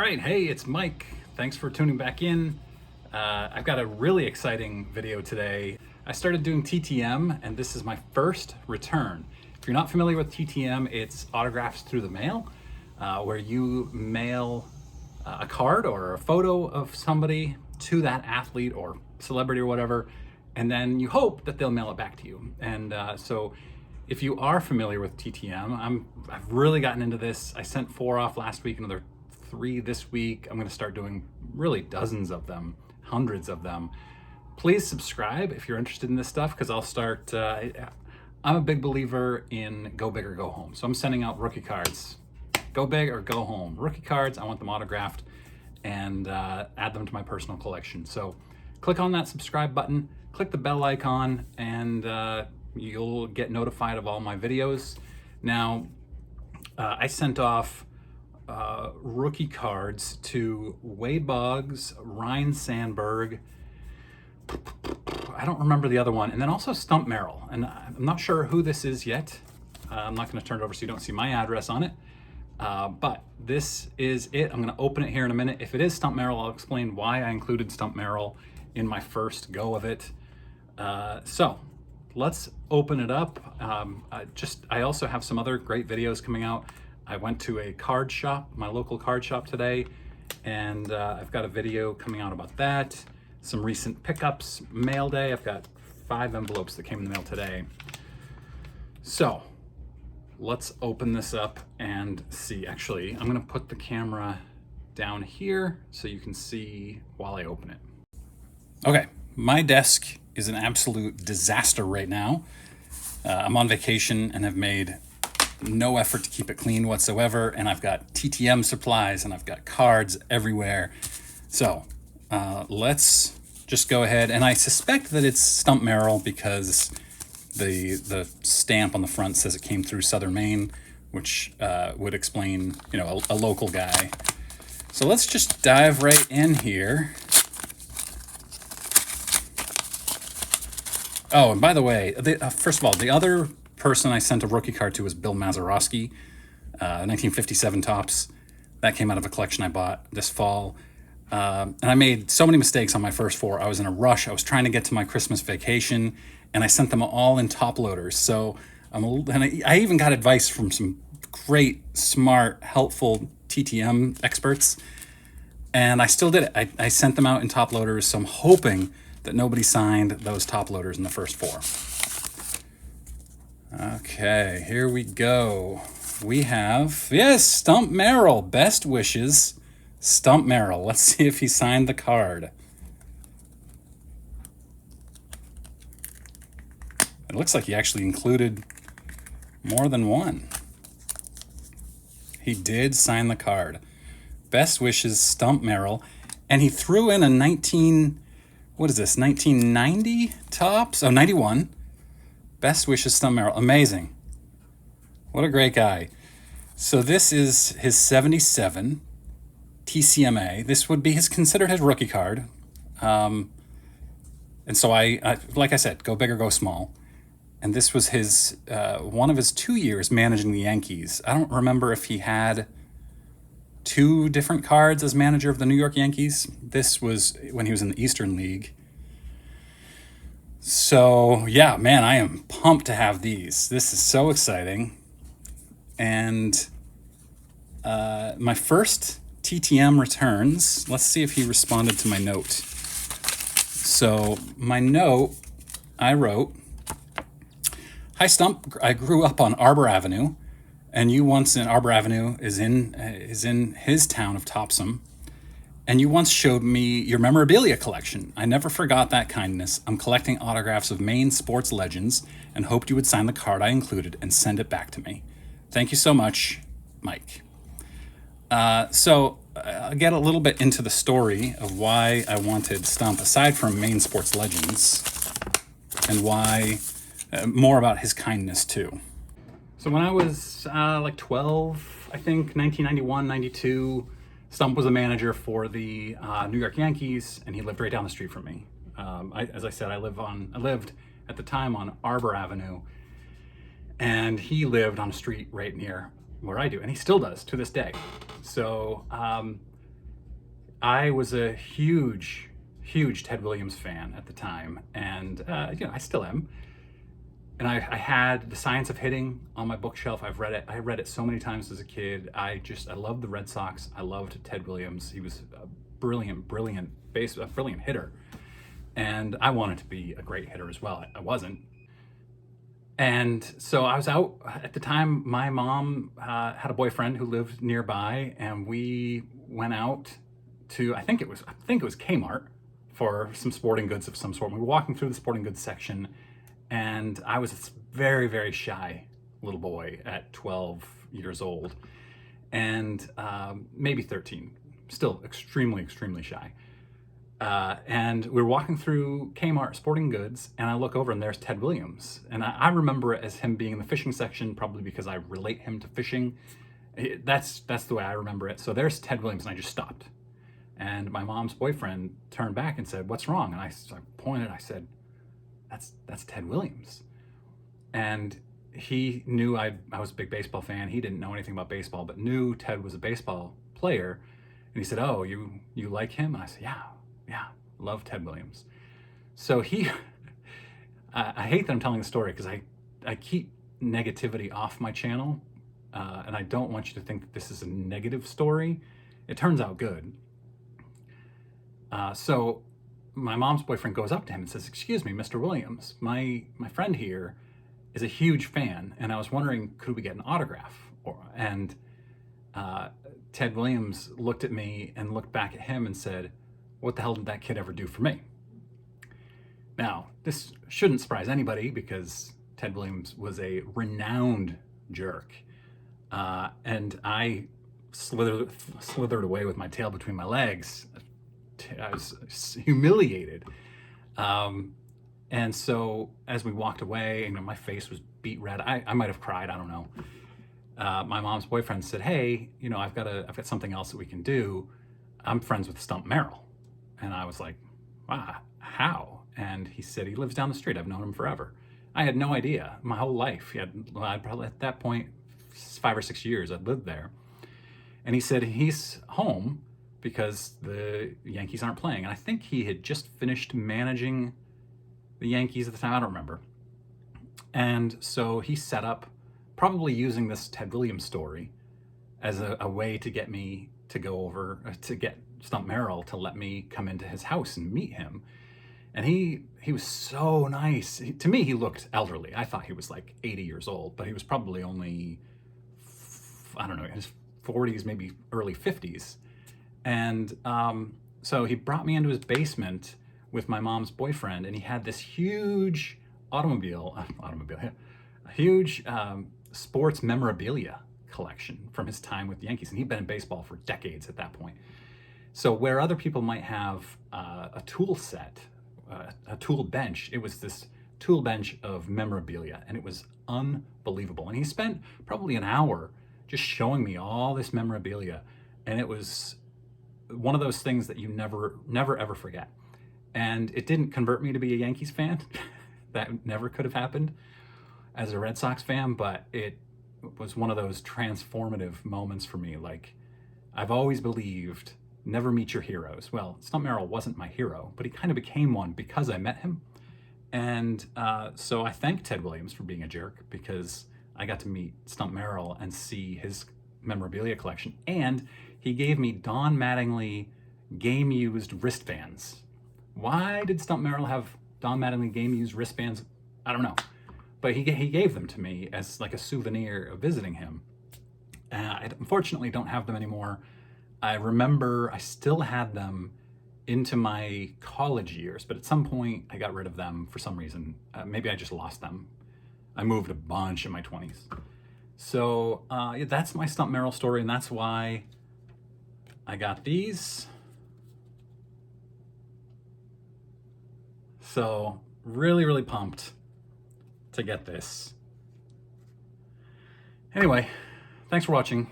right, hey, it's Mike. Thanks for tuning back in. I've got a really exciting video today. I started doing TTM, and this is my first return. If you're not familiar with TTM, it's autographs through the mail, where you mail a card or a photo of somebody to that athlete or celebrity or whatever, and then you hope that they'll mail it back to you. And so if you are familiar with TTM, I've really gotten into this. I sent 4 off last week, another 3 this week. I'm going to start doing really dozens of them, hundreds of them. Please subscribe if you're interested in this stuff, because I'll start. I'm a big believer in go big or go home. So I'm sending out rookie cards. Go big or go home. Rookie cards, I want them autographed and add them to my personal collection. So click on that subscribe button, click the bell icon, and you'll get notified of all my videos. Now, I sent off rookie cards to Wade Boggs, Ryan Sandberg, I don't remember the other one, and then also Stump Merrill. And I'm not sure who this is yet. I'm not going to turn it over so you don't see my address on it. But this is it. I'm going to open it here in a minute. If it is Stump Merrill, I'll explain why I included Stump Merrill in my first go of it. So let's open it up. I also have some other great videos coming out. I went to a card shop, my local card shop today, and I've got a video coming out about that. Some recent pickups, mail day. I've got 5 envelopes that came in the mail today. So let's open this up and see. Actually, I'm gonna put the camera down here so you can see while I open it. Okay, my desk is an absolute disaster right now. I'm on vacation and have made no effort to keep it clean whatsoever, and I've got TTM supplies and I've got cards everywhere. So let's just go ahead, and I suspect that it's Stump Merrill because the stamp on the front says it came through Southern Maine, which would explain, a local guy. So let's just dive right in here. Oh, and by the way, first of all, the other person I sent a rookie card to was Bill Mazeroski, 1957 Topps. That came out of a collection I bought this fall. And I made so many mistakes on my first 4. I was in a rush. I was trying to get to my Christmas vacation, and I sent them all in top loaders. So I even got advice from some great, smart, helpful TTM experts, and I still did it. I sent them out in top loaders, so I'm hoping that nobody signed those top loaders in the first 4. Okay, here we go. We have, yes, Stump Merrill. Best wishes, Stump Merrill. Let's see if he signed the card. It looks like he actually included more than one. He did sign the card. Best wishes, Stump Merrill. And he threw in a 1990 Topps? Oh, 91. Best wishes, Stump Merrill. Amazing. What a great guy. So this is his 77 TCMA. This would be considered his rookie card. And so I like I said, go big or go small. And this was his one of his 2 years managing the Yankees. I don't remember if he had 2 different cards as manager of the New York Yankees. This was when he was in the Eastern League. So yeah, man, I am pumped to have these. This is so exciting. And my first TTM returns. Let's see if he responded to my note. So my note, I wrote, "Hi Stump, I grew up on Arbor Avenue, and you once in Arbor Avenue is in his town of Topsom, and you once showed me your memorabilia collection. I never forgot that kindness. I'm collecting autographs of Maine sports legends and hoped you would sign the card I included and send it back to me. Thank you so much, Mike." So I'll get a little bit into the story of why I wanted Stump, aside from Maine sports legends, and why more about his kindness too. So when I was like 12, I think 1991, 92, Stump was a manager for the New York Yankees, and he lived right down the street from me. As I said, I lived at the time on Arbor Avenue, and he lived on a street right near where I do, and he still does to this day. So I was a huge, huge Ted Williams fan at the time, and I still am. And I had The Science of Hitting on my bookshelf. I've read it. I read it so many times as a kid. I loved the Red Sox. I loved Ted Williams. He was a brilliant hitter. And I wanted to be a great hitter as well. I wasn't. And so I was out at the time. My mom had a boyfriend who lived nearby, and we went out to I think it was Kmart for some sporting goods of some sort. We were walking through the sporting goods section, and I was this very, very shy little boy at 12 years old, and maybe 13, still extremely, extremely shy. And we were walking through Kmart sporting goods, and I look over and there's Ted Williams. And I remember it as him being in the fishing section, probably because I relate him to fishing. That's the way I remember it. So there's Ted Williams, and I just stopped. And my mom's boyfriend turned back and said, "What's wrong?" And I pointed, I said, that's Ted Williams. And he knew I was a big baseball fan. He didn't know anything about baseball, but knew Ted was a baseball player. And he said, "Oh, you like him?" And I said, yeah, love Ted Williams. So I hate that I'm telling the story, because I keep negativity off my channel, and I don't want you to think that this is a negative story. It turns out good. So my mom's boyfriend goes up to him and says, "Excuse me, Mr. Williams, my friend here is a huge fan, and I was wondering, could we get an autograph?" And Ted Williams looked at me and looked back at him and said, "What the hell did that kid ever do for me?" Now, this shouldn't surprise anybody, because Ted Williams was a renowned jerk. And I slithered away with my tail between my legs. I was humiliated. And so as we walked away, my face was beet red. I might have cried, I don't know. My mom's boyfriend said, "Hey, I've got something else that we can do. I'm friends with Stump Merrill." And I was like, "Wow, how?" And he said, "He lives down the street. I've known him forever." I had no idea. My whole life, I'd probably at that point 5 or 6 years I'd lived there. And he said he's home because the Yankees aren't playing. And I think he had just finished managing the Yankees at the time. I don't remember. And so he set up, probably using this Ted Williams story as a way to get me to go over, to get Stump Merrill to let me come into his house and meet him. And he was so nice. To me, he looked elderly. I thought he was like 80 years old, but he was probably only, I don't know, in his 40s, maybe early 50s. And so he brought me into his basement with my mom's boyfriend, and he had this huge a huge sports memorabilia collection from his time with the Yankees. And he'd been in baseball for decades at that point. So where other people might have a tool set, a tool bench, it was this tool bench of memorabilia, and it was unbelievable. And he spent probably an hour just showing me all this memorabilia, and it was one of those things that you never ever forget. And it didn't convert me to be a Yankees fan. That never could have happened as a Red Sox fan, but it was one of those transformative moments for me. Like, I've always believed, never meet your heroes. Well, Stump Merrill wasn't my hero, but he kind of became one because I met him. And so I thank Ted Williams for being a jerk, because I got to meet Stump Merrill and see his memorabilia collection. And he gave me Don Mattingly game-used wristbands. Why did Stump Merrill have Don Mattingly game-used wristbands? I don't know. But he gave them to me as like a souvenir of visiting him. I unfortunately don't have them anymore. I remember I still had them into my college years, but at some point I got rid of them for some reason. Maybe I just lost them. I moved a bunch in my 20s. So yeah, that's my Stump Merrill story, and that's why I got these. So really, really pumped to get this. Anyway, thanks for watching.